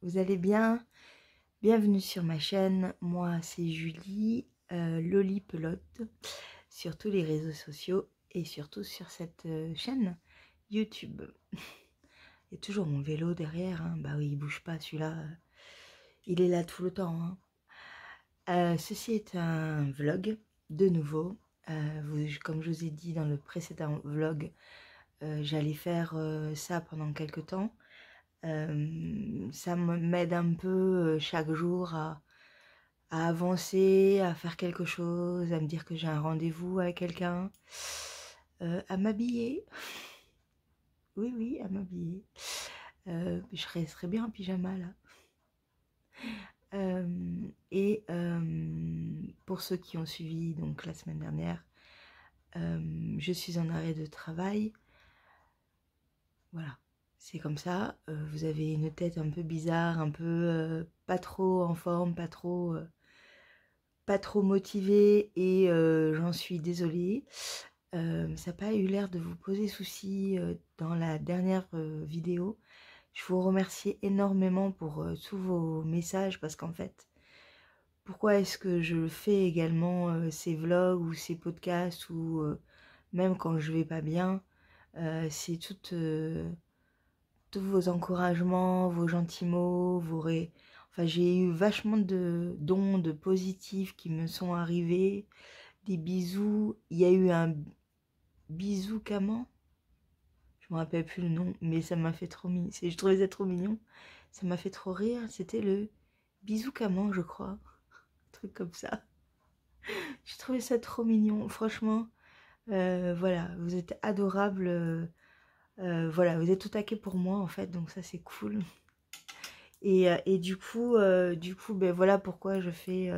vous allez bien? Bienvenue sur ma chaîne, moi c'est Julie, Lolipelote, sur tous les réseaux sociaux et surtout sur cette chaîne YouTube. Il y a toujours mon vélo derrière, hein. Bah oui, il bouge pas celui-là, il est là tout le temps, hein. Ceci est un vlog, de nouveau. Comme je vous ai dit dans le précédent vlog, j'allais faire ça pendant quelques temps. Ça m'aide un peu chaque jour à avancer, à faire quelque chose, à me dire que j'ai un rendez-vous avec quelqu'un, à m'habiller. Oui, oui, à m'habiller. Je serais bien en pyjama là. Pour ceux qui ont suivi donc la semaine dernière, je suis en arrêt de travail. Voilà, c'est comme ça. Vous avez une tête un peu bizarre, un peu pas trop en forme, pas trop motivée et j'en suis désolée. Ça n'a pas eu l'air de vous poser souci dans la dernière vidéo. Je vous remercie énormément pour tous vos messages parce qu'en fait, pourquoi est-ce que je fais également ces vlogs ou ces podcasts ou même quand je vais pas bien, c'est tous vos encouragements, vos gentils mots, enfin, j'ai eu vachement de dons de positifs qui me sont arrivés, des bisous. Il y a eu un bisou camant, je me rappelle plus le nom, mais ça m'a fait trop mignon. Je trouvais ça trop mignon, ça m'a fait trop rire. C'était le bisou camant, je crois, un truc comme ça. J'ai trouvé ça trop mignon, franchement. Voilà, vous êtes adorables. Voilà, vous êtes tout taquet pour moi en fait, donc ça c'est cool. Et du coup, ben voilà pourquoi je fais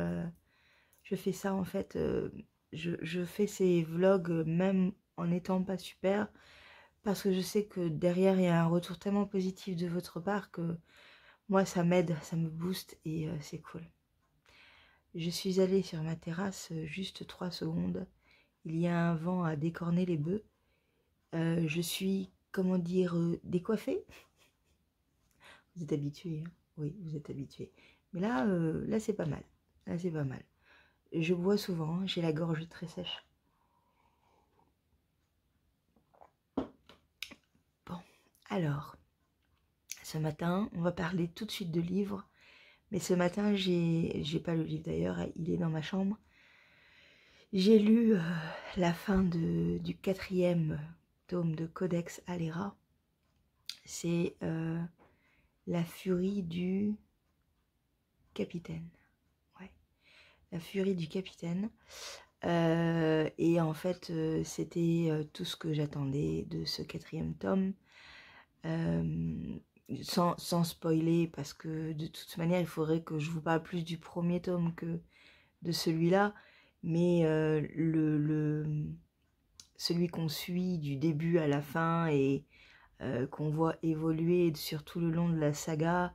ça en fait. Je fais ces vlogs même en n'étant pas super, parce que je sais que derrière il y a un retour tellement positif de votre part que moi ça m'aide, ça me booste et c'est cool. Je suis allée sur ma terrasse juste 3 secondes. Il y a un vent à décorner les bœufs. Je suis, comment dire, décoiffée. Vous êtes habitués, hein? Oui, vous êtes habitués. Mais là, là c'est pas mal. Là c'est pas mal. Je bois souvent, hein, j'ai la gorge très sèche. Bon, alors, ce matin, on va parler tout de suite de livres. Mais ce matin, j'ai pas le livre d'ailleurs, il est dans ma chambre. J'ai lu la fin du 4e tome de Codex Alera. C'est La furie du capitaine. Ouais, La furie du capitaine. Et en fait, c'était tout ce que j'attendais de ce 4e tome. Sans spoiler, parce que de toute manière, il faudrait que je vous parle plus du 1er tome que de celui-là. Mais celui qu'on suit du début à la fin et qu'on voit évoluer sur tout le long de la saga,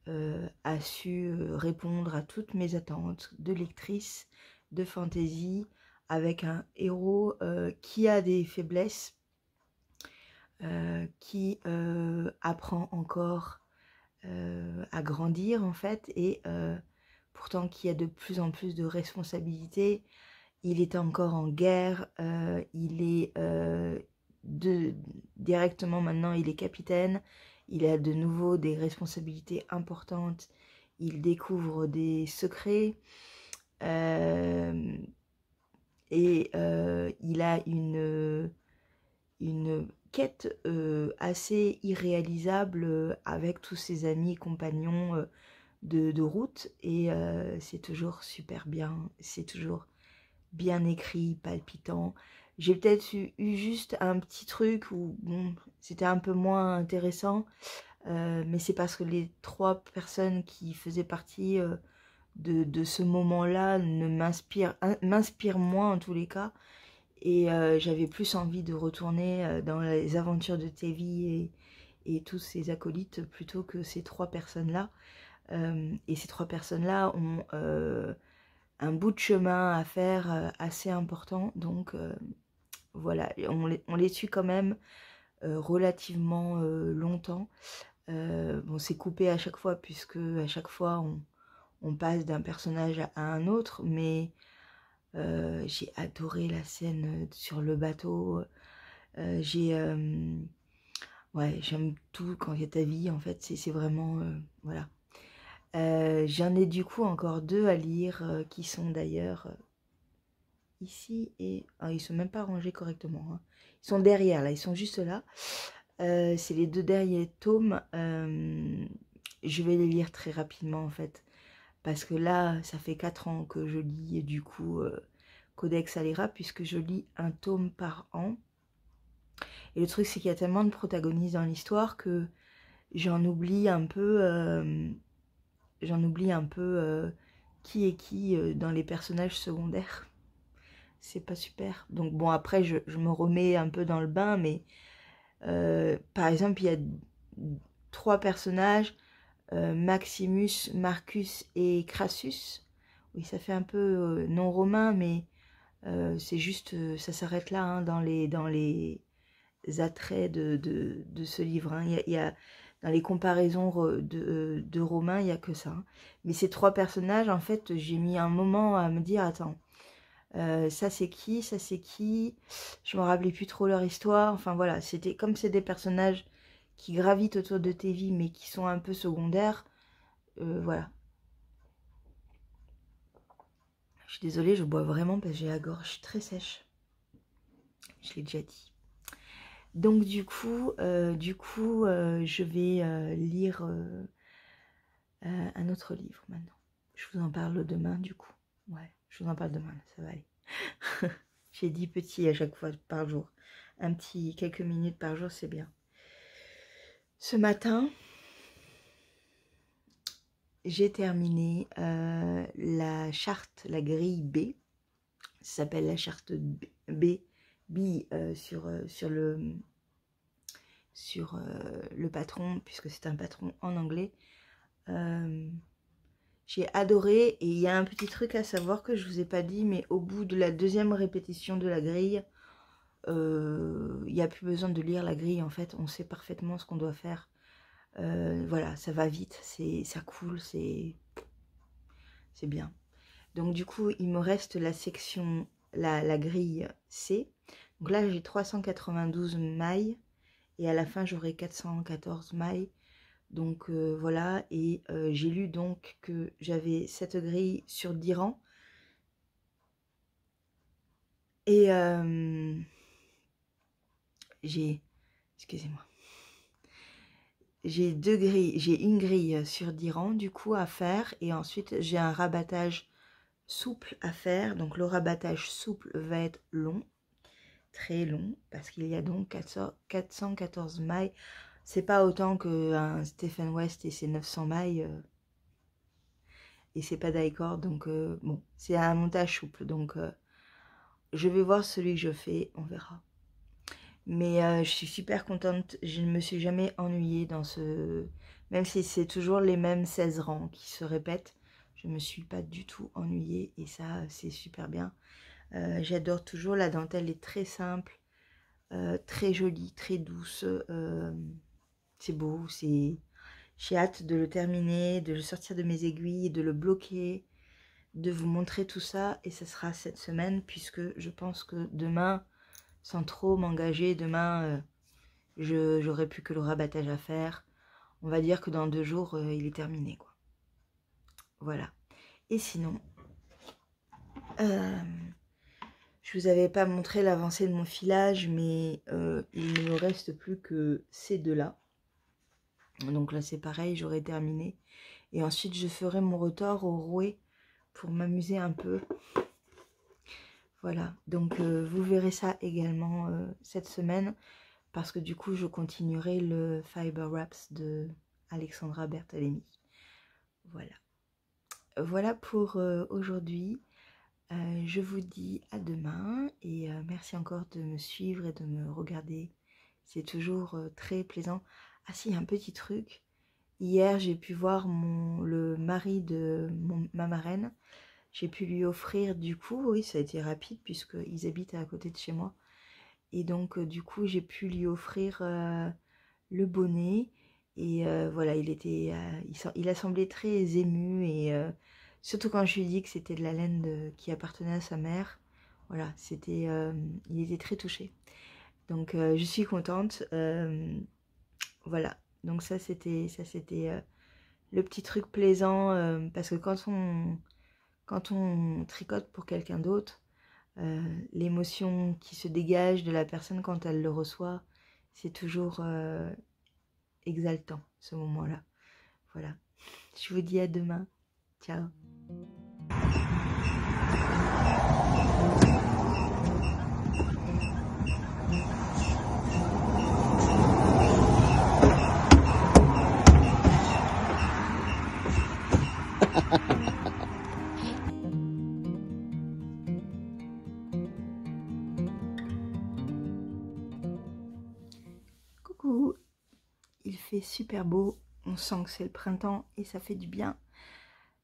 a su répondre à toutes mes attentes de lectrice, de fantasy, avec un héros qui a des faiblesses, qui apprend encore à grandir en fait, et pourtant qui a de plus en plus de responsabilités. Il est encore en guerre, il est directement maintenant, il est capitaine, il a de nouveau des responsabilités importantes, il découvre des secrets, et il a une quête assez irréalisable avec tous ses amis et compagnons de route, et c'est toujours super bien, c'est toujours bien écrit, palpitant. J'ai peut-être eu juste un petit truc où bon, c'était un peu moins intéressant, mais c'est parce que les 3 personnes qui faisaient partie de ce moment-là m'inspirent moins en tous les cas, et j'avais plus envie de retourner dans les aventures de Tevi et tous ces acolytes plutôt que ces 3 personnes-là. Et ces 3 personnes-là ont un bout de chemin à faire assez important, donc voilà, on les suit quand même relativement longtemps. Bon, c'est coupé à chaque fois, puisque à chaque fois, on passe d'un personnage à un autre, mais j'ai adoré la scène sur le bateau. Ouais, j'aime tout quand il y a ta vie, en fait, c'est vraiment, voilà. J'en ai du coup encore 2 à lire, qui sont d'ailleurs ici, et ils sont même pas rangés correctement, hein. Ils sont derrière, là, ils sont juste là. C'est les 2 derniers tomes. Je vais les lire très rapidement, en fait, parce que là, ça fait 4 ans que je lis, et du coup, Codex Alera, puisque je lis un tome par an. Et le truc, c'est qu'il y a tellement de protagonistes dans l'histoire que j'en oublie un peu, qui est qui dans les personnages secondaires. C'est pas super. Donc bon, après, je me remets un peu dans le bain, mais par exemple, il y a 3 personnages, Maximus, Marcus et Crassus. Oui, ça fait un peu non romain, mais c'est juste, ça s'arrête là, hein, dans les attraits de ce livre, hein. Il y a dans les comparaisons de Romain, il n'y a que ça, hein. Mais ces 3 personnages, en fait, j'ai mis un moment à me dire, attends, ça c'est qui, ça c'est qui, je me rappelais plus trop leur histoire. Enfin voilà, c'était comme c'est des personnages qui gravitent autour de tes vies, mais qui sont un peu secondaires. Voilà. Je suis désolée, je bois vraiment parce que j'ai la gorge très sèche. Je l'ai déjà dit. Donc du coup, je vais lire un autre livre maintenant. Je vous en parle demain du coup. Ouais, je vous en parle demain, ça va aller. J'ai 10 petits à chaque fois par jour. Un petit, quelques minutes par jour, c'est bien. Ce matin, j'ai terminé la charte, la grille B. Ça s'appelle la charte B sur le patron, puisque c'est un patron en anglais. J'ai adoré, et il y a un petit truc à savoir que je vous ai pas dit, mais au bout de la 2e répétition de la grille, il n'y a plus besoin de lire la grille, en fait, on sait parfaitement ce qu'on doit faire. Voilà, ça va vite, ça coule, c'est bien. Donc du coup, il me reste la section, la grille C. Donc là, j'ai 392 mailles, et à la fin, j'aurai 414 mailles. Donc voilà, et j'ai lu donc que j'avais cette grille sur 10 rangs. Et excusez-moi, j'ai 2 grilles, j'ai une grille sur 10 rangs du coup à faire, et ensuite j'ai un rabattage souple à faire. Donc le rabattage souple va être long, très long, parce qu'il y a donc 414 mailles. C'est pas autant qu'un Stephen West et ses 900 mailles, et c'est pas d'accord, donc bon, c'est un montage souple, donc je vais voir celui que je fais, on verra. Mais je suis super contente, je ne me suis jamais ennuyée dans ce... Même si c'est toujours les mêmes 16 rangs qui se répètent, je me suis pas du tout ennuyée, et ça, c'est super bien. J'adore toujours, la dentelle est très simple, très jolie, très douce, c'est beau, j'ai hâte de le terminer, de le sortir de mes aiguilles, de le bloquer, de vous montrer tout ça, et ce sera cette semaine, puisque je pense que demain, sans trop m'engager, demain, j'aurai plus que le rabattage à faire. On va dire que dans 2 jours, il est terminé, quoi. Voilà. Et sinon, je vous avais pas montré l'avancée de mon filage, mais il ne me reste plus que ces 2-là. Donc là, c'est pareil, j'aurai terminé. Et ensuite, je ferai mon retors au rouet pour m'amuser un peu. Voilà, donc vous verrez ça également cette semaine, parce que du coup, je continuerai le Fiber Wraps de Alexandra Bertalemi. Voilà. Voilà pour aujourd'hui. Je vous dis à demain, et merci encore de me suivre et de me regarder. C'est toujours très plaisant. Ah si, un petit truc. Hier, j'ai pu voir le mari de ma marraine. J'ai pu lui offrir, du coup, oui, ça a été rapide puisqu'ils habitent à côté de chez moi. Et donc, du coup, j'ai pu lui offrir le bonnet. Et voilà, il a semblé très ému et surtout quand je lui ai dit que c'était de la laine qui appartenait à sa mère. Voilà, il était très touché. Donc je suis contente. Voilà, donc ça c'était le petit truc plaisant parce que quand on tricote pour quelqu'un d'autre, l'émotion qui se dégage de la personne quand elle le reçoit, c'est toujours exaltant ce moment-là. Voilà, je vous dis à demain. Ciao. Coucou, il fait super beau, on sent que c'est le printemps et ça fait du bien.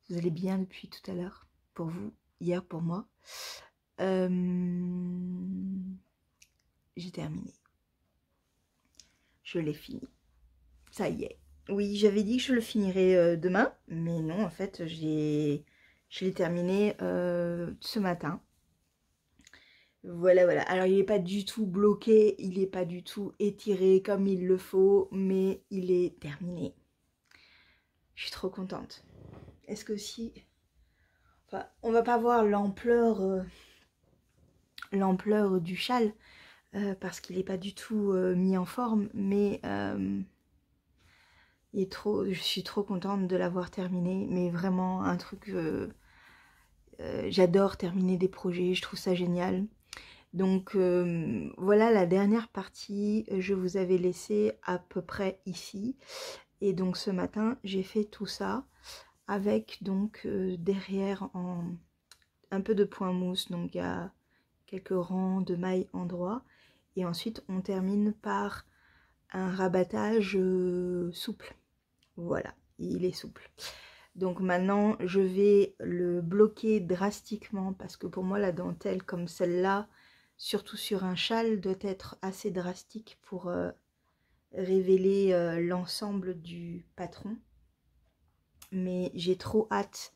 Vous allez bien depuis tout à l'heure, pour vous, hier pour moi. J'ai terminé. Je l'ai fini. Ça y est. Oui, j'avais dit que je le finirais demain, mais non, en fait, je l'ai terminé ce matin. Voilà, voilà. Alors, il n'est pas du tout bloqué, il n'est pas du tout étiré comme il le faut, mais il est terminé. Je suis trop contente. Est-ce que si... Enfin, on va pas voir l'ampleur du châle, parce qu'il n'est pas du tout mis en forme, mais je suis trop contente de l'avoir terminé, mais vraiment un truc... j'adore terminer des projets, je trouve ça génial. Donc voilà la dernière partie, je vous avais laissé à peu près ici. Et donc ce matin, j'ai fait tout ça avec donc derrière un peu de point mousse, donc il y a quelques rangs de mailles endroits. Et ensuite, on termine par un rabattage souple. Voilà, il est souple. Donc maintenant, je vais le bloquer drastiquement parce que pour moi, la dentelle comme celle-là, surtout sur un châle, doit être assez drastique pour révéler l'ensemble du patron. Mais j'ai trop hâte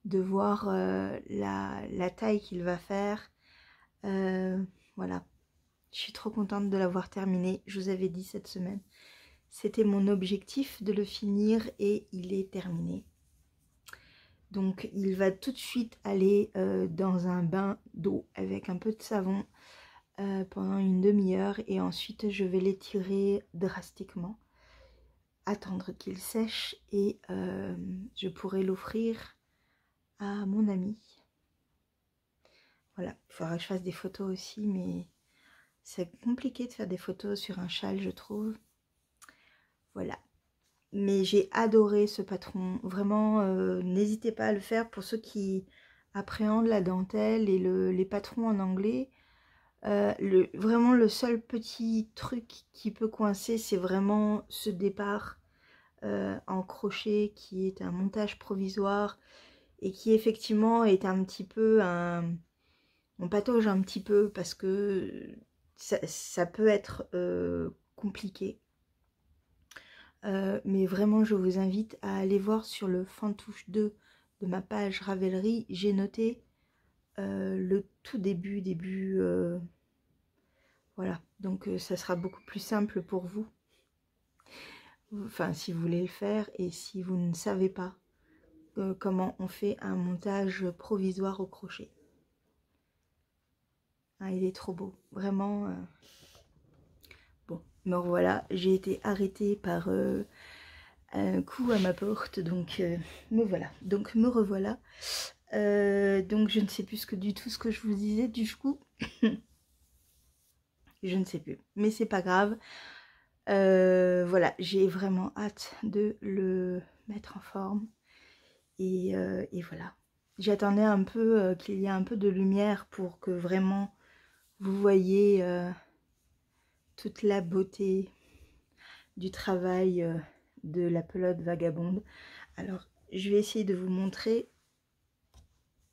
de voir la taille qu'il va faire. Voilà, je suis trop contente de l'avoir terminé. Je vous avais dit cette semaine. C'était mon objectif de le finir et il est terminé. Donc il va tout de suite aller dans un bain d'eau avec un peu de savon pendant une demi-heure et ensuite je vais l'étirer drastiquement, attendre qu'il sèche et je pourrai l'offrir à mon ami. Voilà, il faudra que je fasse des photos aussi, mais c'est compliqué de faire des photos sur un châle, je trouve. Voilà. Mais j'ai adoré ce patron. Vraiment, n'hésitez pas à le faire pour ceux qui appréhendent la dentelle et les patrons en anglais. Vraiment, le seul petit truc qui peut coincer, c'est vraiment ce départ en crochet qui est un montage provisoire et qui effectivement est un petit peu on patauge un petit peu parce que ça peut être compliqué. Mais vraiment, je vous invite à aller voir sur le Fantouche 2 de ma page Ravelry. J'ai noté le tout début, voilà. Donc, ça sera beaucoup plus simple pour vous. Enfin, si vous voulez le faire et si vous ne savez pas comment on fait un montage provisoire au crochet. Ah, il est trop beau, vraiment. Bon, me revoilà, j'ai été arrêtée par un coup à ma porte, donc me voilà. Donc me revoilà. Donc je ne sais plus du tout ce que je vous disais du coup. Je ne sais plus, mais c'est pas grave. Voilà, j'ai vraiment hâte de le mettre en forme. Et voilà. J'attendais un peu qu'il y ait un peu de lumière pour que vraiment vous voyez toute la beauté du travail de la pelote vagabonde. Alors, je vais essayer de vous montrer.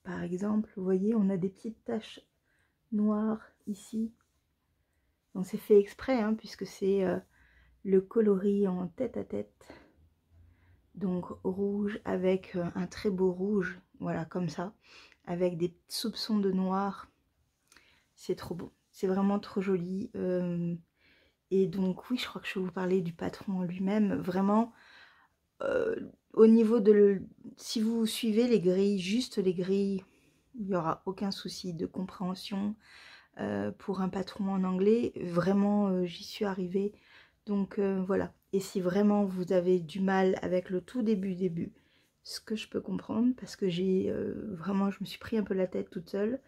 Par exemple, vous voyez, on a des petites taches noires ici. Donc c'est fait exprès, hein, puisque c'est le coloris en tête à tête. Donc rouge avec un très beau rouge, voilà comme ça, avec des soupçons de noir. C'est trop beau, c'est vraiment trop joli. Et donc oui, je crois que je vais vous parler du patron en lui-même. Vraiment, au niveau de... Si vous suivez les grilles, juste les grilles, il n'y aura aucun souci de compréhension. Pour un patron en anglais, vraiment j'y suis arrivée. Donc voilà. Et si vraiment vous avez du mal avec le tout début, ce que je peux comprendre, parce que j'ai vraiment, je me suis pris un peu la tête toute seule.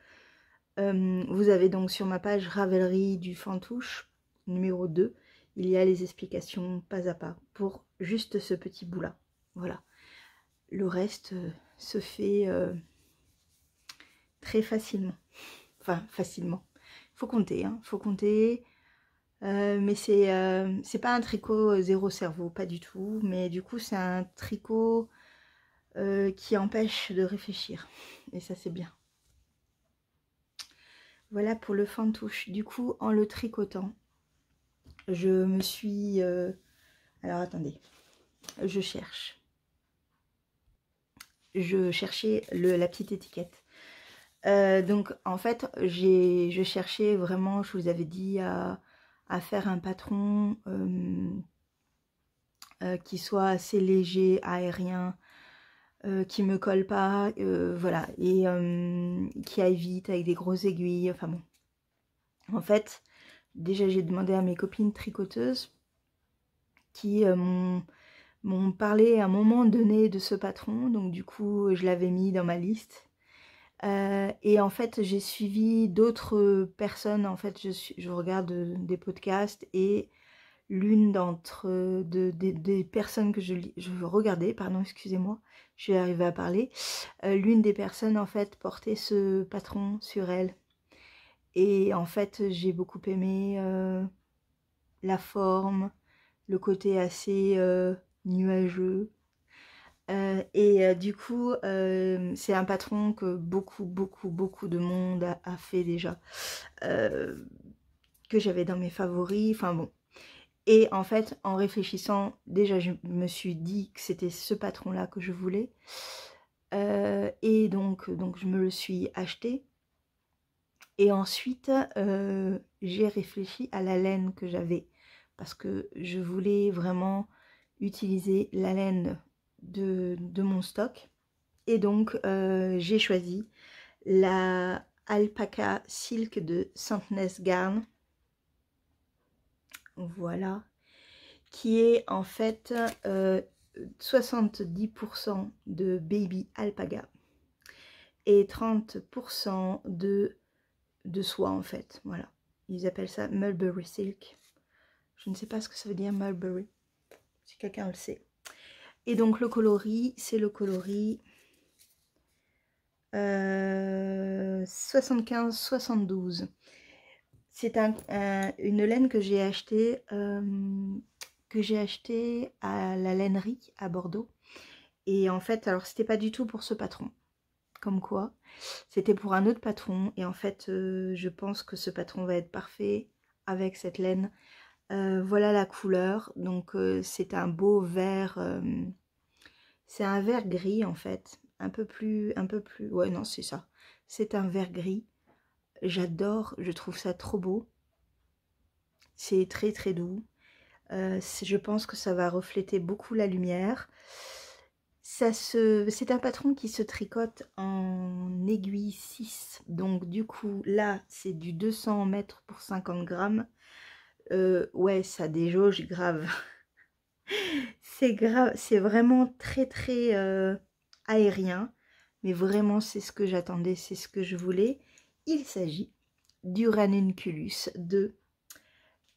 Vous avez donc sur ma page Ravelry du Fantouche, numéro 2, il y a les explications pas à pas pour juste ce petit bout là. Voilà. Le reste se fait très facilement. Enfin, facilement. Faut compter, hein, faut compter. Mais c'est pas un tricot zéro cerveau, pas du tout. Mais du coup, c'est un tricot qui empêche de réfléchir. Et ça, c'est bien. Voilà pour le fantouche. Du coup, en le tricotant, je me suis... alors, attendez. Je cherche. Je cherchais la petite étiquette. Donc, en fait, je cherchais vraiment, je vous avais dit, à faire un patron qui soit assez léger, aérien, qui me colle pas, voilà, et qui aille vite avec des grosses aiguilles, enfin bon. En fait, déjà j'ai demandé à mes copines tricoteuses qui m'ont parlé à un moment donné de ce patron, donc du coup je l'avais mis dans ma liste. Et en fait j'ai suivi d'autres personnes, en fait je regarde des podcasts et l'une d'entre des personnes que je regardais, pardon, excusez-moi, je vais arriver à parler, l'une des personnes en fait portait ce patron sur elle. Et en fait j'ai beaucoup aimé la forme, le côté assez nuageux. Du coup, c'est un patron que beaucoup de monde a fait déjà, que j'avais dans mes favoris, enfin bon. Et en fait, en réfléchissant, déjà je me suis dit que c'était ce patron-là que je voulais. Et donc je me le suis acheté. Et ensuite, j'ai réfléchi à la laine que j'avais. Parce que je voulais vraiment utiliser la laine de mon stock. Et donc, j'ai choisi la Alpaca Silk de Sandnes Garn. Voilà. Qui est en fait 70% de baby alpaga et 30% de soie en fait. Voilà. Ils appellent ça mulberry silk. Je ne sais pas ce que ça veut dire mulberry, si quelqu'un le sait. Et donc le coloris, c'est le coloris 75-72. C'est une laine que j'ai achetée à la lainerie à Bordeaux. Et en fait, alors c'était pas du tout pour ce patron, comme quoi, c'était pour un autre patron. Et en fait, je pense que ce patron va être parfait avec cette laine. Voilà la couleur, donc c'est un beau vert, c'est un vert gris en fait, un peu plus, ouais non c'est ça, c'est un vert gris. J'adore, je trouve ça trop beau, c'est très doux. Je pense que ça va refléter beaucoup la lumière. C'est un patron qui se tricote en aiguille 6. Donc du coup, là, c'est du 200 mètres pour 50 grammes. Ouais, ça déjauge grave. C'est grave, c'est vraiment très aérien. Mais vraiment, c'est ce que j'attendais, c'est ce que je voulais. Il s'agit du ranunculus de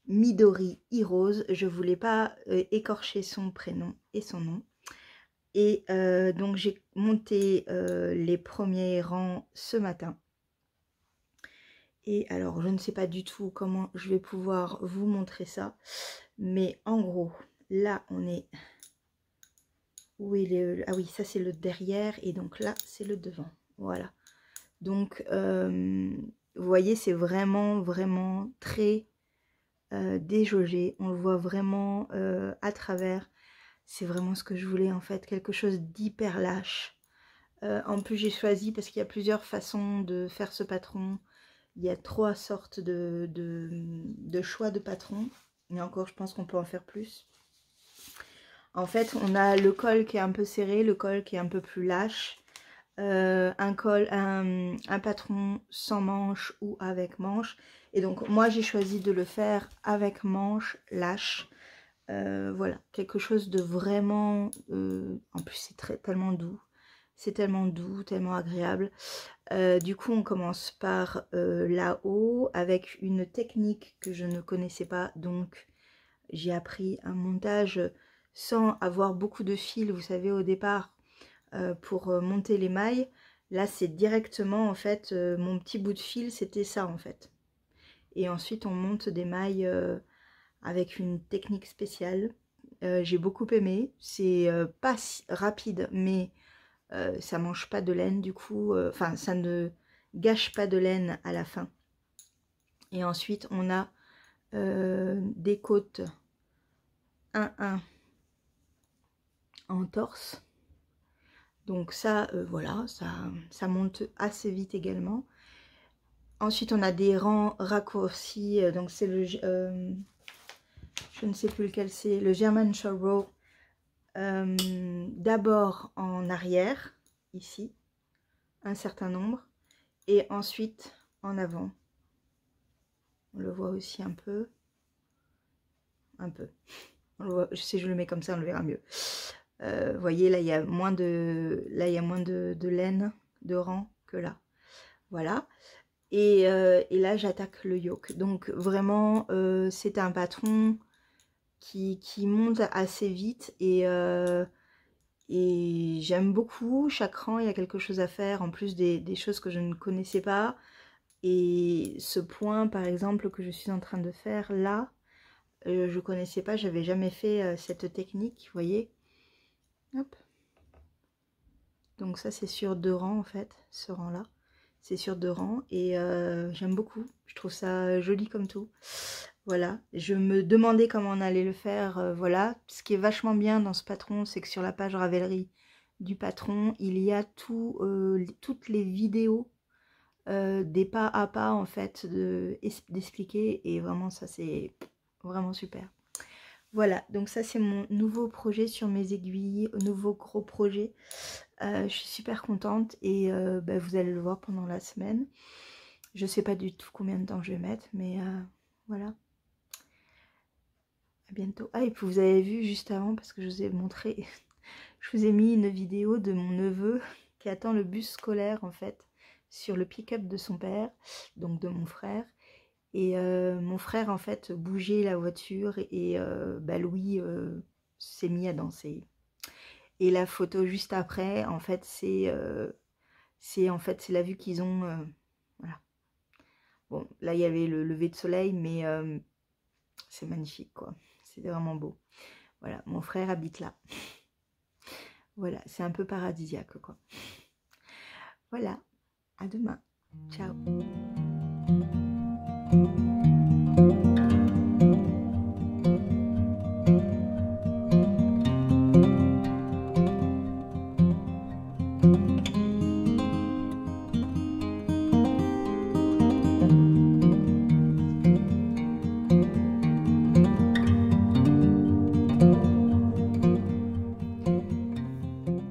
Midori Hirose. Je voulais pas écorcher son prénom et son nom. Et donc j'ai monté les premiers rangs ce matin. Et alors je ne sais pas du tout comment je vais pouvoir vous montrer ça. Mais en gros, là on est... Où il est... Ah oui, ça c'est le derrière et donc là c'est le devant. Voilà. Donc vous voyez, c'est vraiment très déjaugé. On le voit vraiment à travers. C'est vraiment ce que je voulais en fait, quelque chose d'hyper lâche. En plus j'ai choisi parce qu'il y a plusieurs façons de faire ce patron. Il y a 3 sortes de choix de patron. Et encore je pense qu'on peut en faire plus. En fait on a le col qui est un peu serré, le col qui est un peu plus lâche. Un patron sans manche ou avec manche. Et donc moi j'ai choisi de le faire avec manche lâche. Voilà, quelque chose de vraiment... en plus c'est tellement doux. C'est tellement doux, tellement agréable. Du coup on commence par là-haut avec une technique que je ne connaissais pas. Donc j'ai appris un montage sans avoir beaucoup de fils. Vous savez au départ... pour monter les mailles. Là c'est directement en fait mon petit bout de fil, c'était ça en fait. Et ensuite on monte des mailles avec une technique spéciale. J'ai beaucoup aimé. C'est pas si rapide mais ça mange pas de laine du coup. Enfin ça ne gâche pas de laine à la fin. Et ensuite on a des côtes 1-1 en torse. Donc ça, voilà, ça monte assez vite également. Ensuite, on a des rangs raccourcis. Donc c'est le... je ne sais plus lequel c'est. Le German Short Row. D'abord en arrière, ici, un certain nombre. Et ensuite en avant. On le voit aussi un peu. Un peu. On le voit, si je le mets comme ça, on le verra mieux. Vous voyez, là, il y a moins de laine, de rang que là. Voilà. Et là, j'attaque le yoke. Donc, vraiment, c'est un patron qui monte assez vite. Et j'aime beaucoup. Chaque rang, il y a quelque chose à faire. En plus des choses que je ne connaissais pas. Et ce point, par exemple, que je suis en train de faire là, je ne connaissais pas. J'avais jamais fait cette technique, vous voyez. Hop. Donc ça, c'est sur 2 rangs, en fait, ce rang-là. C'est sur 2 rangs et j'aime beaucoup. Je trouve ça joli comme tout. Voilà, je me demandais comment on allait le faire. Voilà, ce qui est vachement bien dans ce patron, c'est que sur la page Ravelry du patron, il y a toutes les vidéos des pas à pas en fait d'expliquer. Et vraiment, ça c'est vraiment super. Voilà, donc ça c'est mon nouveau projet sur mes aiguilles, nouveau gros projet. Je suis super contente et bah, vous allez le voir pendant la semaine. Je sais pas du tout combien de temps je vais mettre, mais voilà. À bientôt. Ah, et puis vous avez vu juste avant, parce que je vous ai montré, je vous ai mis une vidéo de mon neveu qui attend le bus scolaire en fait, sur le pick-up de son père, donc de mon frère. Et mon frère en fait bougeait la voiture et bah, Louis s'est mis à danser. Et la photo juste après, en fait, c'est la vue qu'ils ont. Voilà. Bon, là, il y avait le lever de soleil, mais c'est magnifique, quoi. C'est vraiment beau. Voilà, mon frère habite là. Voilà, c'est un peu paradisiaque, quoi. Voilà, à demain. Ciao.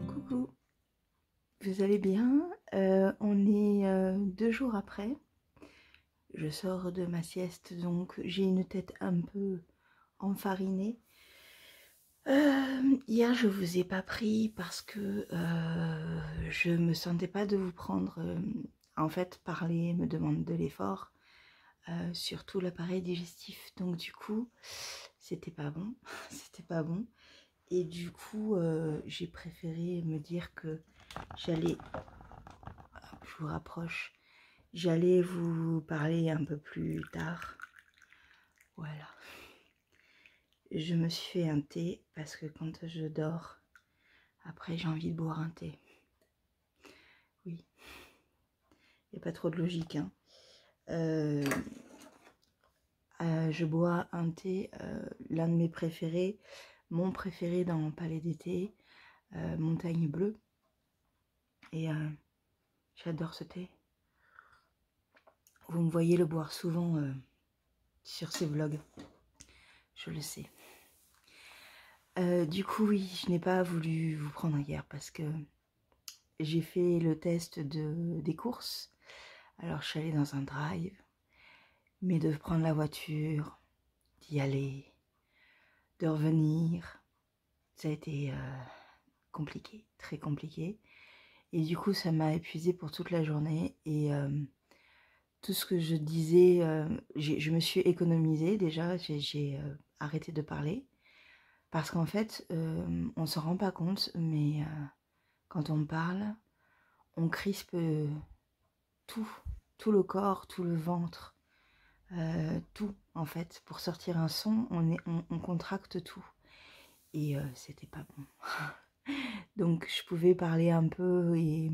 Coucou, vous allez bien? On est 2 jours après. Je sors de ma sieste, donc j'ai une tête un peu enfarinée. Hier je vous ai pas pris parce que je me sentais pas de vous prendre. En fait, parler me demande de l'effort, surtout l'appareil digestif. Donc du coup, c'était pas bon, c'était pas bon. Et du coup, j'ai préféré me dire que j'allais, je vous rapproche, j'allais vous parler un peu plus tard. Voilà. Je me suis fait un thé parce que quand je dors, après j'ai envie de boire un thé. Oui. Il n'y a pas trop de logique. Hein. Je bois un thé, l'un de mes préférés, mon préféré dans Palais d'été, Montagne Bleue. Et j'adore ce thé. Vous me voyez le boire souvent sur ces vlogs, je le sais. Du coup, oui, je n'ai pas voulu vous prendre hier parce que j'ai fait le test des courses. Alors, je suis allée dans un drive, mais de prendre la voiture, d'y aller, de revenir, ça a été compliqué, très compliqué. Et du coup, ça m'a épuisée pour toute la journée. Et tout ce que je disais, je me suis économisée déjà, j'ai arrêté de parler. Parce qu'en fait, on ne s'en rend pas compte, mais quand on parle, on crispe tout le corps, tout le ventre, tout en fait. Pour sortir un son, on contracte tout. Et c'était pas bon. Donc je pouvais parler un peu et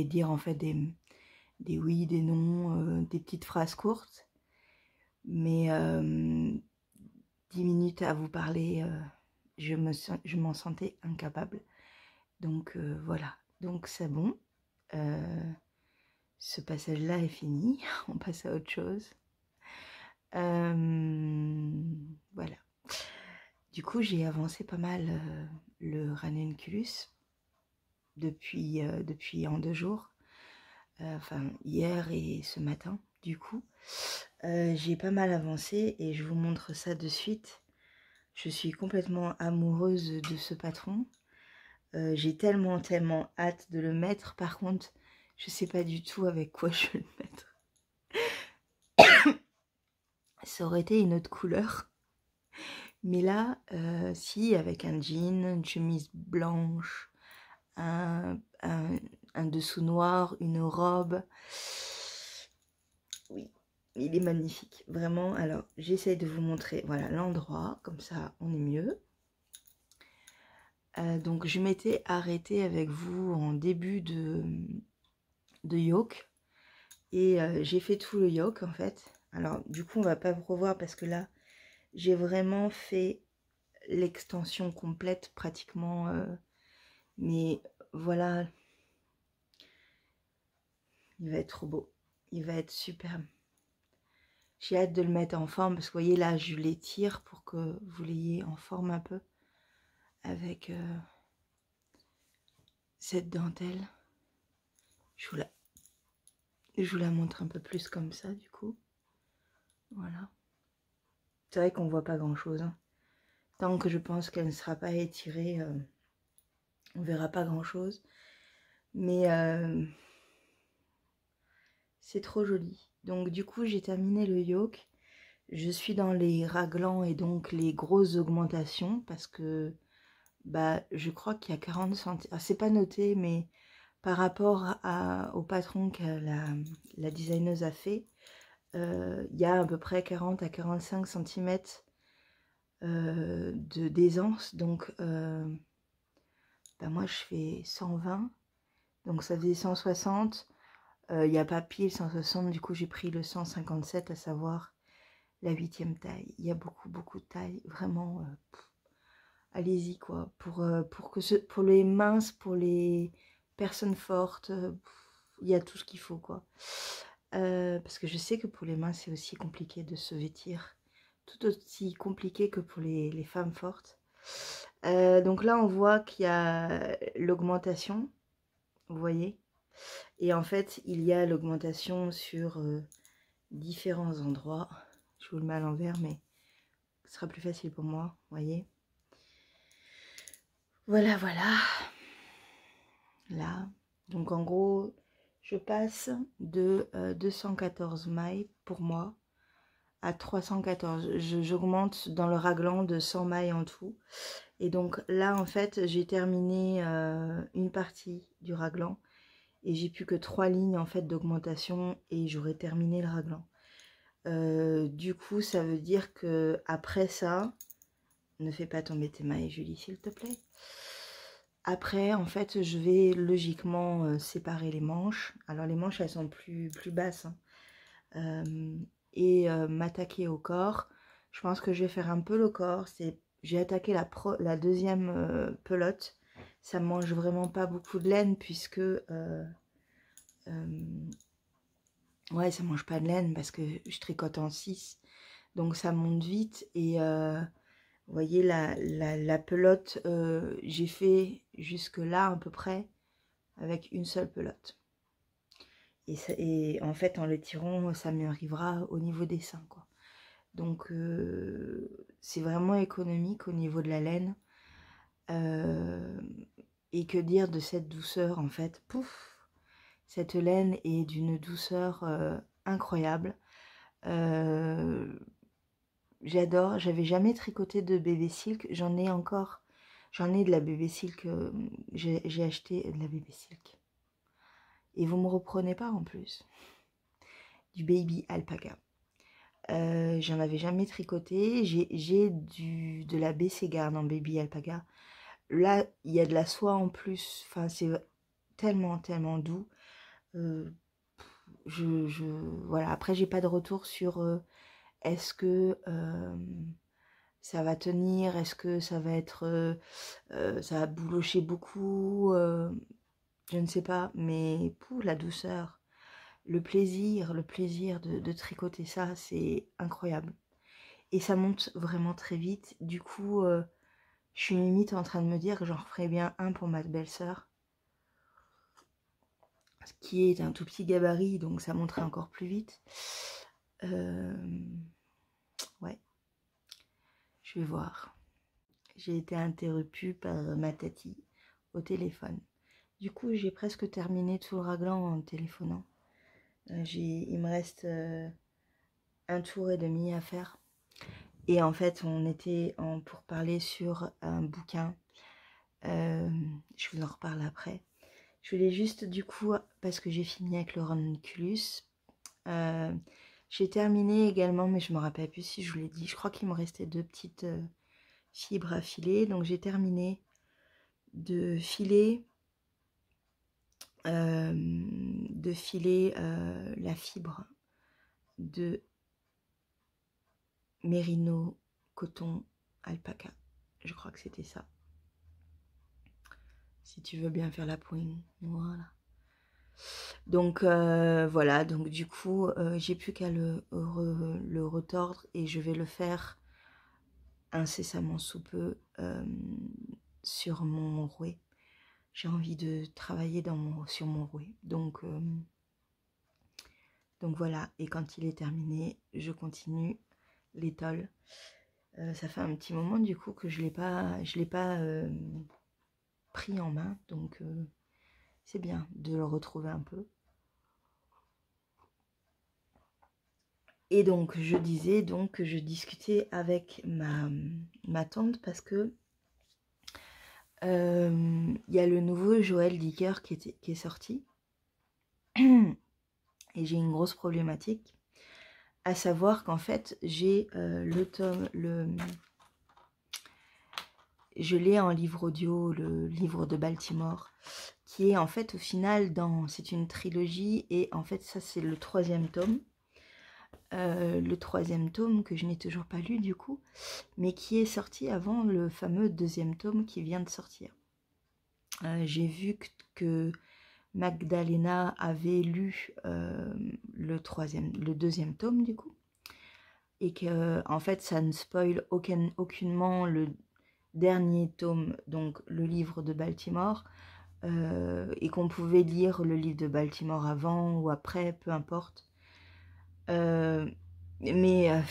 dire en fait des oui, des non, des petites phrases courtes. Mais 10 minutes à vous parler, je m'en sentais incapable. Donc voilà, donc c'est bon. Ce passage-là est fini, on passe à autre chose. Voilà. Du coup, j'ai avancé pas mal le ranunculus depuis en 2 jours. Enfin, hier et ce matin, du coup. J'ai pas mal avancé et je vous montre ça de suite. Je suis complètement amoureuse de ce patron. J'ai tellement hâte de le mettre. Par contre, je sais pas du tout avec quoi je vais le mettre. Ça aurait été une autre couleur. Mais là, si, avec un jean, une chemise blanche, un dessous noir, une robe. Oui, il est magnifique, vraiment. Alors, j'essaye de vous montrer, voilà, l'endroit, comme ça, on est mieux. Donc, je m'étais arrêtée avec vous en début de yoke. Et j'ai fait tout le yoke, en fait. Alors, du coup, on va pas vous revoir parce que là, j'ai vraiment fait l'extension complète, pratiquement. Mais voilà, il va être trop beau. Il va être superbe. J'ai hâte de le mettre en forme parce que vous voyez là, je l'étire pour que vous l'ayez en forme un peu avec cette dentelle. Je vous la montre un peu plus comme ça du coup. Voilà. C'est vrai qu'on voit pas grand chose. Hein. Tant que je pense qu'elle ne sera pas étirée, on verra pas grand chose. Mais c'est trop joli. Donc du coup, j'ai terminé le yoke. Je suis dans les raglans et donc les grosses augmentations parce que bah, je crois qu'il y a 40 cm. Ah, c'est pas noté, mais par rapport au patron que la designeuse a fait, il y a à peu près 40 à 45 cm d'aisance. Donc, bah, moi, je fais 120. Donc, ça faisait 160. Il n'y a pas pile 160. Du coup, j'ai pris le 157, à savoir la 8e taille. Il y a beaucoup de tailles. Vraiment, allez-y, quoi. Pour les minces, pour les personnes fortes, il y a tout ce qu'il faut, quoi. Parce que je sais que pour les mains, c'est aussi compliqué de se vêtir. Tout aussi compliqué que pour les femmes fortes. Donc là, on voit qu'il y a l'augmentation, vous voyez. Et en fait, il y a l'augmentation sur différents endroits. Je vous le mets à l'envers, mais ce sera plus facile pour moi, vous voyez. Voilà, voilà. Là, donc en gros, je passe de 214 mailles pour moi à 314. J'augmente dans le raglan de 100 mailles en tout. Et donc là, en fait, j'ai terminé une partie du raglan et j'ai plus que 3 lignes en fait d'augmentation et j'aurai terminé le raglan. Du coup, ça veut dire que après ça, ne fais pas tomber tes mailles, Julie, s'il te plaît. Après, en fait, je vais logiquement séparer les manches. Alors, les manches, elles sont plus basses. Hein. et m'attaquer au corps. Je pense que je vais faire un peu le corps. J'ai attaqué la deuxième pelote. Ça mange vraiment pas beaucoup de laine puisque ouais, ça mange pas de laine parce que je tricote en 6. Donc ça monte vite et vous voyez la pelote, j'ai fait jusque là à peu près avec une seule pelote. Et en fait en le tirant ça m'arrivera au niveau des seins quoi. Donc c'est vraiment économique au niveau de la laine. Et que dire de cette douceur en fait, pouf, cette laine est d'une douceur incroyable. J'adore, j'avais jamais tricoté de bébé silk, j'en ai de la bébé silk, j'ai acheté de la bébé silk. Et vous me reprenez pas en plus, du baby alpaca. J'en avais jamais tricoté, j'ai de la BC Garn en baby alpaca. Là, il y a de la soie en plus, enfin c'est tellement doux. Voilà, après j'ai pas de retour sur est-ce que ça va tenir, est-ce que ça va être ça va boulocher beaucoup, je ne sais pas, mais pour la douceur, le plaisir de tricoter ça, c'est incroyable. Et ça monte vraiment très vite. Du coup, je suis limite en train de me dire que j'en referai bien un pour ma belle-sœur, qui est un tout petit gabarit, donc ça monterait encore plus vite. Ouais, je vais voir. J'ai été interrompue par ma tati au téléphone. Du coup, j'ai presque terminé tout le raglan en téléphonant. Il me reste un tour et demi à faire. Et en fait, on était pour parler sur un bouquin. Je vous en reparle après. Je voulais juste, du coup, parce que j'ai fini avec le ranunculus, j'ai terminé également, mais je me rappelle plus si je vous l'ai dit. Je crois qu'il me restait 2 petites fibres à filer. Donc j'ai terminé de filer la fibre de mérino, coton, alpaca. Je crois que c'était ça. Si tu veux bien faire la poigne, voilà. Donc voilà, donc du coup, j'ai plus qu'à le retordre et je vais le faire incessamment sous peu sur mon rouet. J'ai envie de travailler sur mon rouet. Donc voilà, et quand il est terminé, je continue l'étole. Ça fait un petit moment du coup que je l'ai pas pris en main, donc c'est bien de le retrouver un peu. Et donc je disais donc que je discutais avec ma tante parce que il y a le nouveau Joël Dicker qui est sorti et j'ai une grosse problématique, à savoir qu'en fait j'ai je l'ai en livre audio, le livre de Baltimore, qui est en fait au final c'est une trilogie et en fait ça c'est le 3e tome. Le 3e tome que je n'ai toujours pas lu du coup, mais qui est sorti avant le fameux 2e tome qui vient de sortir. J'ai vu que Magdalena avait lu le 2e tome du coup, et que en fait ça ne spoil aucunement le dernier tome, donc le livre de Baltimore, et qu'on pouvait lire le livre de Baltimore avant ou après, peu importe. Mais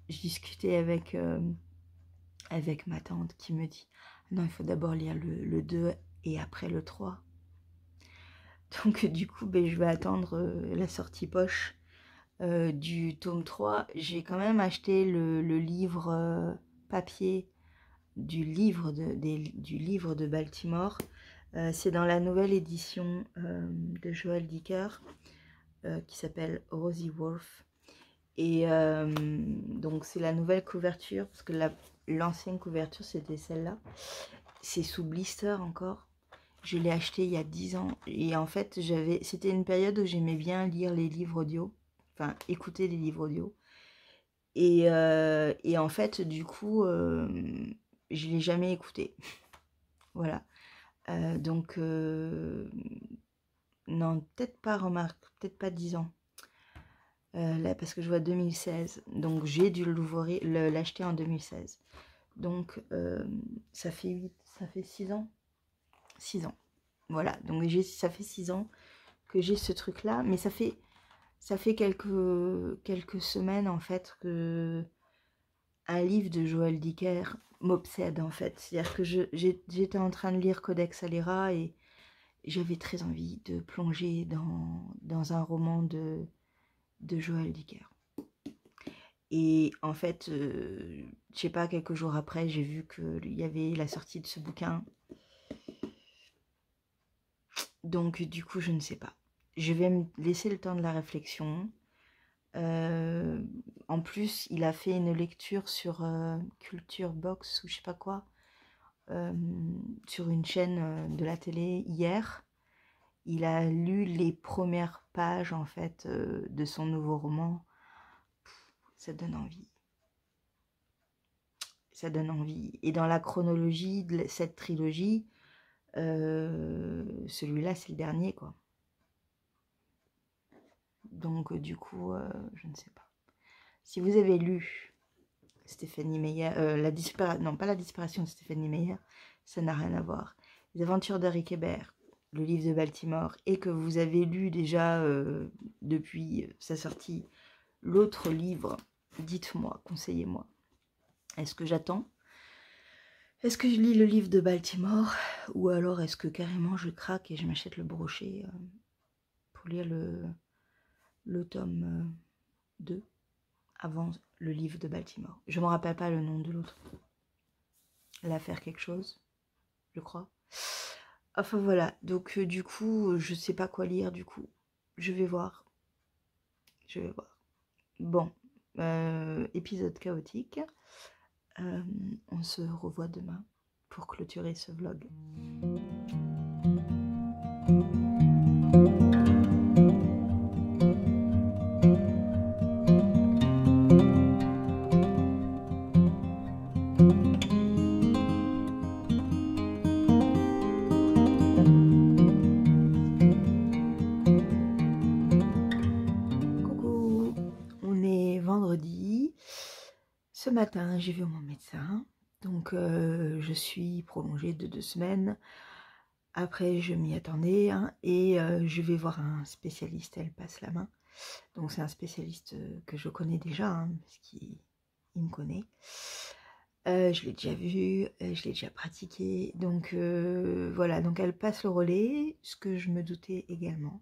je discutais avec ma tante qui me dit non, il faut d'abord lire le 2 et après le 3. Donc du coup je vais attendre la sortie poche du tome 3. J'ai quand même acheté le livre papier du livre de Baltimore. C'est dans la nouvelle édition de Joël Dicker qui s'appelle Rosie Wolf. Et donc c'est la nouvelle couverture, parce que l'ancienne couverture c'était celle-là. C'est sous blister encore. Je l'ai acheté il y a 10 ans. Et en fait c'était une période où j'aimais bien lire les livres audio. Enfin écouter les livres audio. Et en fait, du coup, je l'ai jamais écouté. Voilà. Donc, non, peut-être pas, remarque, peut-être pas 10 ans. Là, parce que je vois 2016. Donc, j'ai dû l'acheter en 2016. Donc, ça fait 6 ans. 6 ans. Voilà. Donc, ça fait 6 ans que j'ai ce truc-là. Mais ça fait quelques semaines, en fait, que un livre de Joël Dicker m'obsède, en fait. C'est-à-dire que j'étais en train de lire Codex Alera et j'avais très envie de plonger dans un roman de Joël Dicker. Et en fait, je sais pas, quelques jours après, j'ai vu qu'il y avait la sortie de ce bouquin. Donc, du coup, je ne sais pas. Je vais me laisser le temps de la réflexion. En plus, il a fait une lecture sur Culture Box ou je sais pas quoi, sur une chaîne de la télé hier. Il a lu les premières pages en fait de son nouveau roman. Ça donne envie. Ça donne envie. Et dans la chronologie de cette trilogie, celui-là c'est le dernier quoi. Donc du coup, je ne sais pas. Si vous avez lu Stéphanie Meyer, non pas la disparition de Stéphanie Meyer, ça n'a rien à voir. Les aventures d'Eric Hébert, le livre de Baltimore, et que vous avez lu déjà depuis sa sortie l'autre livre, dites-moi, conseillez-moi. Est-ce que j'attends? Est-ce que je lis le livre de Baltimore? Ou alors est-ce que carrément je craque et je m'achète le brochet pour lire le tome 2 avant le livre de Baltimore? Je ne me rappelle pas le nom de l'autre. L'affaire quelque chose, je crois. Enfin voilà, donc du coup, je sais pas quoi lire du coup. Je vais voir. Bon, épisode chaotique. On se revoit demain pour clôturer ce vlog. Coucou, on est vendredi. Ce matin, j'ai vu mon médecin. Donc, je suis prolongée de 2 semaines. Après, je m'y attendais. Hein, et je vais voir un spécialiste, elle passe la main. Donc, c'est un spécialiste que je connais déjà, hein, parce qu'il me connaît. Je l'ai déjà vu, je l'ai déjà pratiqué. Donc, voilà. Donc, elle passe le relais, ce que je me doutais également.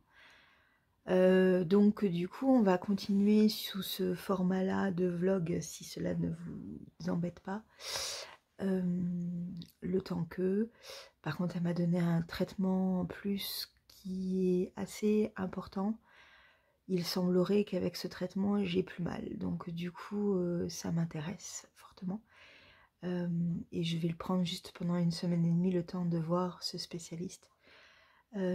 Donc du coup on va continuer sous ce format là de vlog si cela ne vous embête pas, le temps que. Par contre elle m'a donné un traitement en plus qui est assez important. Il semblerait qu'avec ce traitement j'ai plus mal, donc du coup ça m'intéresse fortement, et je vais le prendre juste pendant 1 semaine et demie, le temps de voir ce spécialiste.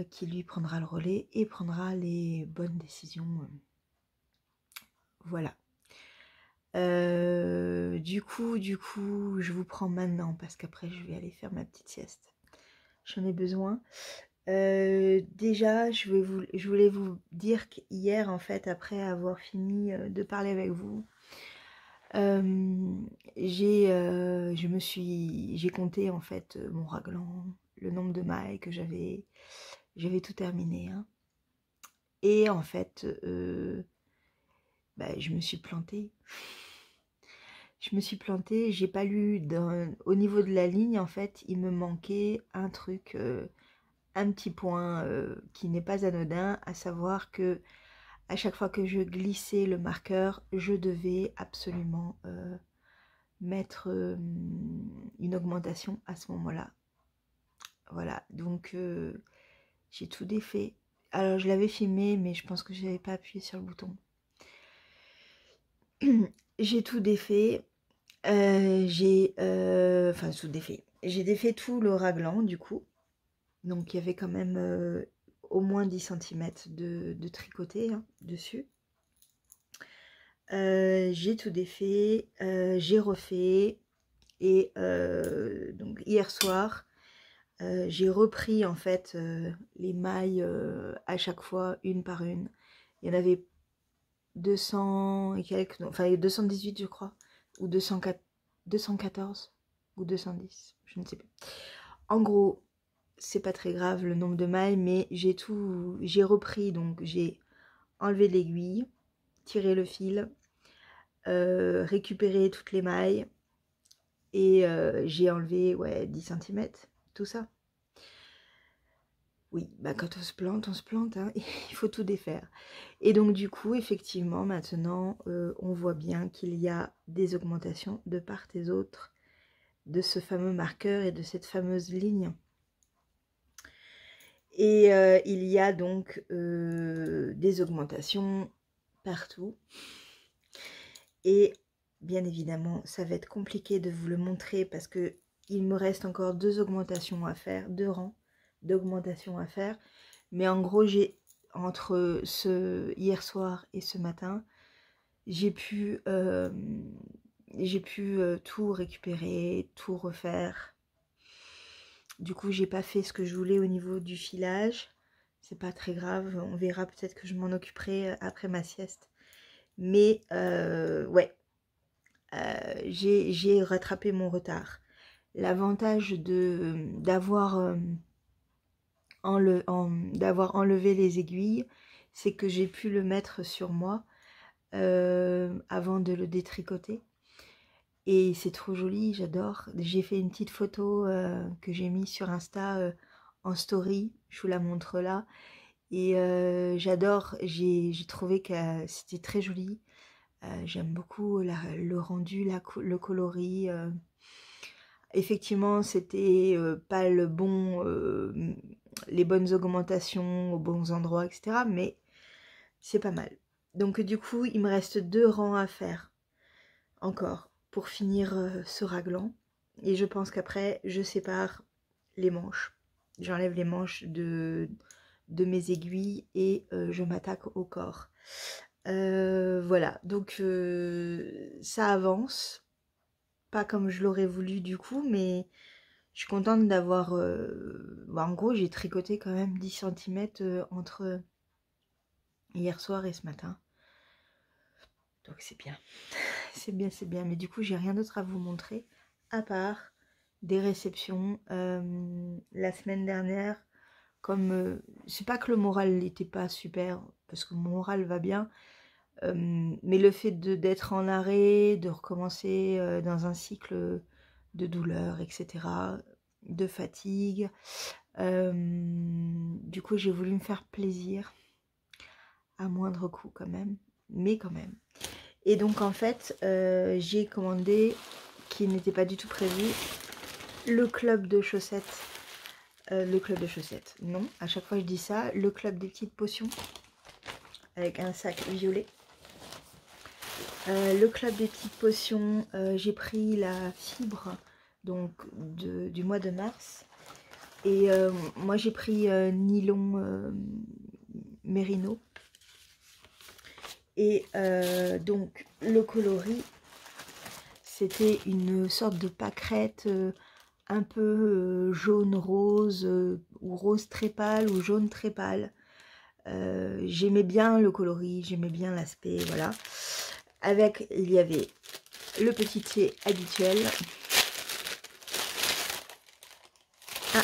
Qui lui prendra le relais et prendra les bonnes décisions. Voilà. Du coup, je vous prends maintenant parce qu'après je vais aller faire ma petite sieste. J'en ai besoin. Déjà, je voulais vous dire qu'hier, en fait, après avoir fini de parler avec vous, j'ai compté en fait mon raglan, le nombre de mailles que j'avais tout terminé, hein. Et en fait, je me suis plantée. Je me suis plantée, j'ai pas lu au niveau de la ligne, en fait, il me manquait un truc, un petit point qui n'est pas anodin, à savoir que à chaque fois que je glissais le marqueur, je devais absolument mettre une augmentation à ce moment-là. Voilà, donc j'ai tout défait. Alors je l'avais filmé, mais je pense que je n'avais pas appuyé sur le bouton. J'ai tout défait. Enfin tout défait. J'ai défait tout le raglan du coup. Donc il y avait quand même au moins 10 cm de tricoté hein, dessus. J'ai tout défait, j'ai refait. Et donc hier soir, j'ai repris en fait les mailles à chaque fois, une par une. Il y en avait 200 et quelques, non, enfin 218 je crois, ou 204, 214 ou 210, je ne sais plus. En gros, c'est pas très grave le nombre de mailles, mais j'ai repris, donc j'ai enlevé l'aiguille, tiré le fil, récupéré toutes les mailles, et j'ai enlevé, ouais, 10 cm, tout ça. Oui, bah quand on se plante, hein, il faut tout défaire. Et donc du coup, effectivement, maintenant, on voit bien qu'il y a des augmentations de part et d'autre de ce fameux marqueur et de cette fameuse ligne. Et il y a donc des augmentations partout. Et bien évidemment, ça va être compliqué de vous le montrer parce que il me reste encore 2 augmentations à faire, 2 rangs d'augmentation à faire. Mais en gros, entre hier soir et ce matin, j'ai pu tout récupérer, tout refaire. Du coup, j'ai pas fait ce que je voulais au niveau du filage. C'est pas très grave, on verra, peut-être que je m'en occuperai après ma sieste. Mais ouais, j'ai rattrapé mon retard. L'avantage d'avoir enlevé les aiguilles, c'est que j'ai pu le mettre sur moi avant de le détricoter. Et c'est trop joli, j'adore. J'ai fait une petite photo que j'ai mis sur Insta en story, je vous la montre là. Et j'adore, j'ai trouvé que c'était très joli. J'aime beaucoup le rendu, le coloris. Effectivement, c'était pas les bonnes augmentations aux bons endroits, etc. Mais c'est pas mal. Donc du coup, il me reste 2 rangs à faire encore pour finir ce raglan. Et je pense qu'après, je sépare les manches. J'enlève les manches de mes aiguilles et je m'attaque au corps. Voilà, donc ça avance. Pas comme je l'aurais voulu du coup, mais je suis contente d'avoir... en gros, j'ai tricoté quand même 10 cm entre hier soir et ce matin. Donc c'est bien. C'est bien, c'est bien. Mais du coup, j'ai rien d'autre à vous montrer, à part des réceptions. La semaine dernière, comme... c'est pas que le moral n'était pas super, parce que mon moral va bien, mais le fait d'être en arrêt, de recommencer dans un cycle de douleur, etc., de fatigue, du coup j'ai voulu me faire plaisir, à moindre coût quand même, mais quand même. Et donc en fait, j'ai commandé, qui n'était pas du tout prévu, le club de chaussettes. Le club de chaussettes, non, à chaque fois je dis ça, le club des petites potions, avec un sac violet. Le club des petites potions, j'ai pris la fibre donc du mois de mars. Et moi j'ai pris nylon mérino. Et donc le coloris, c'était une sorte de pâquerette un peu jaune rose, ou rose très pâle, ou jaune très pâle. J'aimais bien le coloris, j'aimais bien l'aspect, voilà. Avec, il y avait le petit thé habituel. Ah,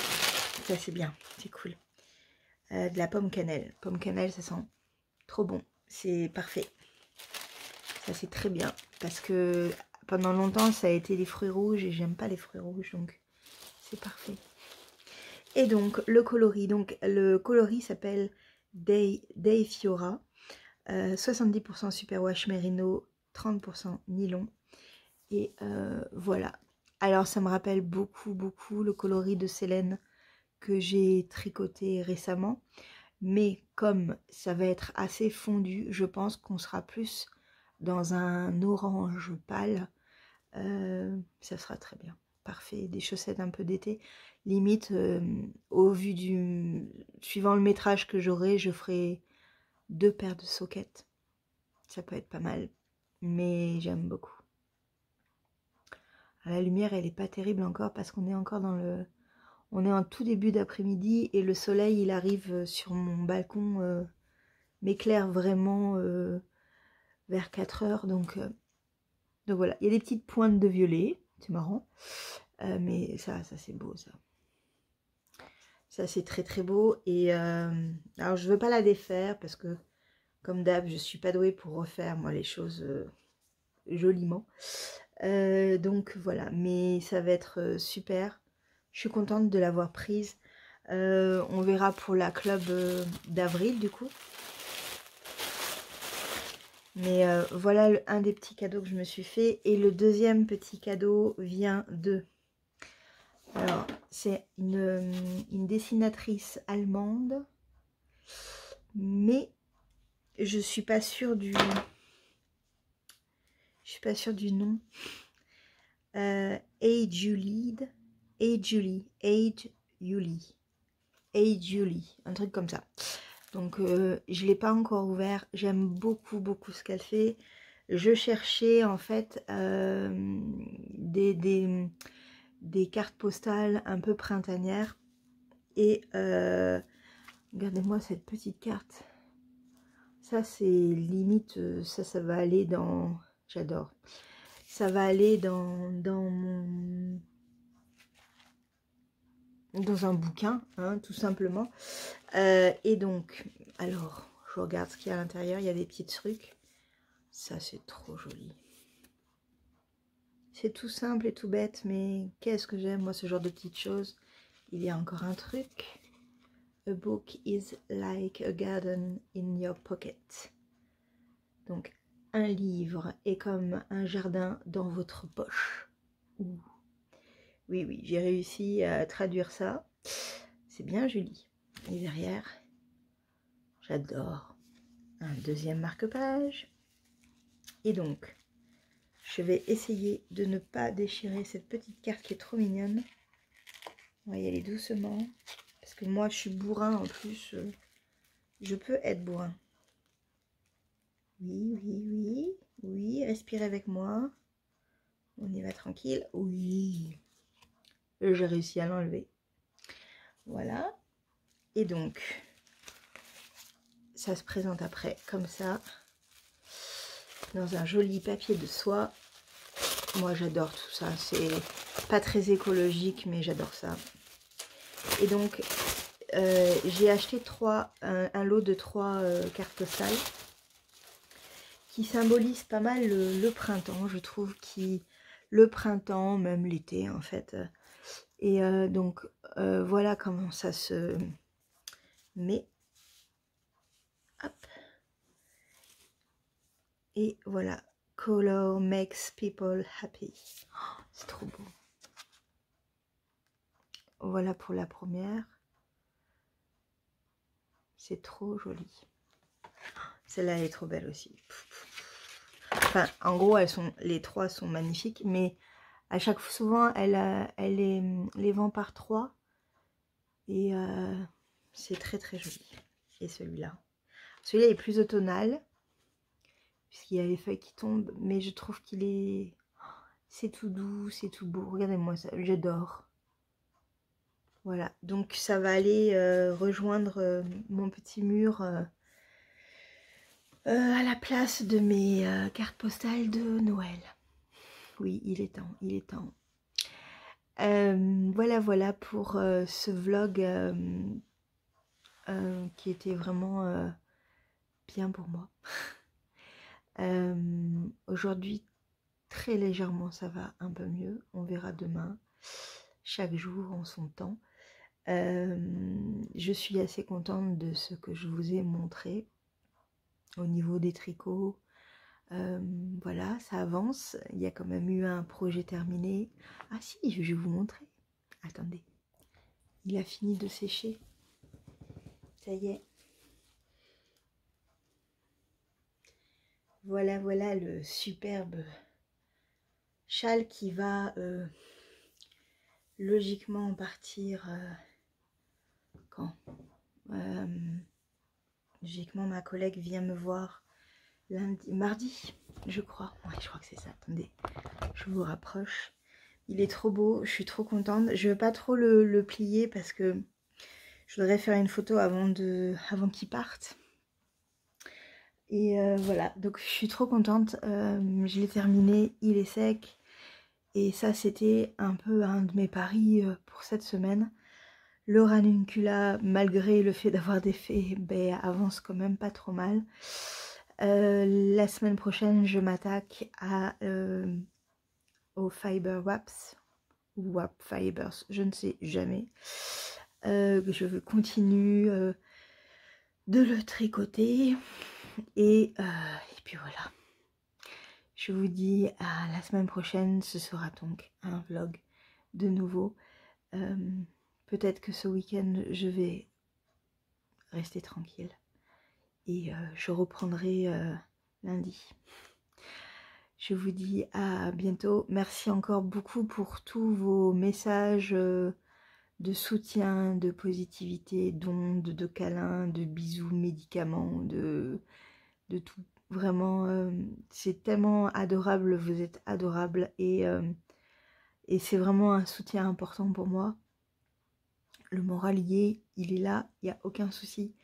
ça c'est bien, c'est cool. De la pomme cannelle. Pomme cannelle, ça sent trop bon. C'est parfait. Ça c'est très bien. Parce que pendant longtemps, ça a été les fruits rouges et j'aime pas les fruits rouges. Donc c'est parfait. Et donc le coloris s'appelle Day Fiora. 70% superwash merino, 30% nylon. Et voilà. Alors ça me rappelle beaucoup le coloris de Célène que j'ai tricoté récemment. Mais comme ça va être assez fondu, je pense qu'on sera plus dans un orange pâle. Ça sera très bien. Parfait. Des chaussettes un peu d'été. Limite, au vu suivant le métrage que j'aurai, je ferai 2 paires de soquettes. Ça peut être pas mal. mais j'aime beaucoup. La lumière, elle n'est pas terrible encore parce qu'on est encore dans le... On est en tout début d'après-midi et le soleil, il arrive sur mon balcon, m'éclaire vraiment vers 4 heures. Donc voilà, il y a des petites pointes de violet, c'est marrant. Mais ça c'est beau, ça. Ça, c'est très très beau. Et alors, je veux pas la défaire parce que, comme d'hab, je suis pas douée pour refaire, moi, les choses joliment. Donc, voilà. Mais ça va être super. Je suis contente de l'avoir prise. On verra pour la club d'avril, du coup. Mais voilà un des petits cadeaux que je me suis fait. Et le deuxième petit cadeau vient de... Alors, c'est une dessinatrice allemande, mais je suis pas sûre du nom. Julie, un truc comme ça. Donc je l'ai pas encore ouvert. J'aime beaucoup ce qu'elle fait. Je cherchais en fait des cartes postales un peu printanières. Et regardez-moi cette petite carte. Ça c'est limite, ça va aller dans... J'adore. Ça va aller dans un bouquin, hein, tout simplement. Et donc, alors, je regarde ce qu'il y a à l'intérieur. Il y a des petits trucs. Ça c'est trop joli. C'est tout simple et tout bête, mais qu'est-ce que j'aime, moi, ce genre de petites choses. Il y a encore un truc. A book is like a garden in your pocket. Donc, un livre est comme un jardin dans votre poche. Ouh. Oui, j'ai réussi à traduire ça. C'est bien joli. Et derrière, j'adore. Un deuxième marque-page. Et donc, je vais essayer de ne pas déchirer cette petite carte qui est trop mignonne. On va y aller doucement. Parce que moi, je suis bourrin en plus. Je peux être bourrin. Oui, respirez avec moi. On y va tranquille. Oui. J'ai réussi à l'enlever. Voilà. Et donc, ça se présente après comme ça. Dans un joli papier de soie. Moi, j'adore tout ça. C'est pas très écologique, mais j'adore ça. Et donc, j'ai acheté un lot de 3 cartes postales qui symbolisent pas mal le printemps. Je trouve le printemps, même l'été en fait. Et donc, voilà comment ça se met. Hop. Et voilà. Color makes people happy. Oh, c'est trop beau. Voilà pour la première. C'est trop joli. Celle-là, elle est trop belle aussi. Enfin, en gros, les 3 sont magnifiques, mais à chaque fois, souvent, elle les vend par 3. Et c'est très joli. Et celui-là. Celui-là est plus automnal, puisqu'il y a les feuilles qui tombent, mais je trouve qu'il est... C'est tout doux, c'est tout beau. Regardez-moi ça, j'adore. Voilà, donc ça va aller rejoindre mon petit mur à la place de mes cartes postales de Noël. Oui, il est temps, il est temps. Voilà pour ce vlog qui était vraiment bien pour moi. Aujourd'hui, très légèrement, ça va un peu mieux. On verra demain. Chaque jour en son temps. Je suis assez contente de ce que je vous ai montré au niveau des tricots. Voilà, ça avance. Il y a quand même eu un projet terminé. Ah si, je vais vous montrer. Attendez. Il a fini de sécher. Ça y est. Voilà le superbe châle qui va logiquement partir quand logiquement ma collègue vient me voir mardi, je crois. Ouais, je crois que c'est ça. Attendez, je vous rapproche. Il est trop beau, je suis trop contente. Je veux pas trop le plier parce que je voudrais faire une photo avant qu'il parte. Et voilà, donc je suis trop contente. Je l'ai terminé, il est sec. Et ça, c'était un peu un de mes paris pour cette semaine. Le ranuncula, malgré le fait d'avoir des fées, ben, avance quand même pas trop mal. La semaine prochaine, je m'attaque aux fiber waps ou wap fibers, je ne sais jamais. Je continue de le tricoter et puis voilà. Je vous dis à la semaine prochaine, ce sera donc un vlog de nouveau. Peut-être que ce week-end, je vais rester tranquille et je reprendrai lundi. Je vous dis à bientôt. Merci encore beaucoup pour tous vos messages de soutien, de positivité, d'ondes, de câlins, de bisous, médicaments, de tout. Vraiment, c'est tellement adorable, vous êtes adorables et c'est vraiment un soutien important pour moi. Le moral il est là, il n'y a aucun souci.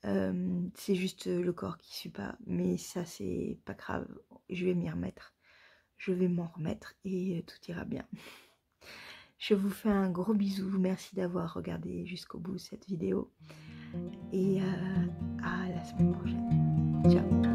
C'est juste le corps qui ne suit pas, mais ça c'est pas grave, je vais m'y remettre. Je vais m'en remettre et tout ira bien. Je vous fais un gros bisou, merci d'avoir regardé jusqu'au bout cette vidéo et à la semaine prochaine. Ciao.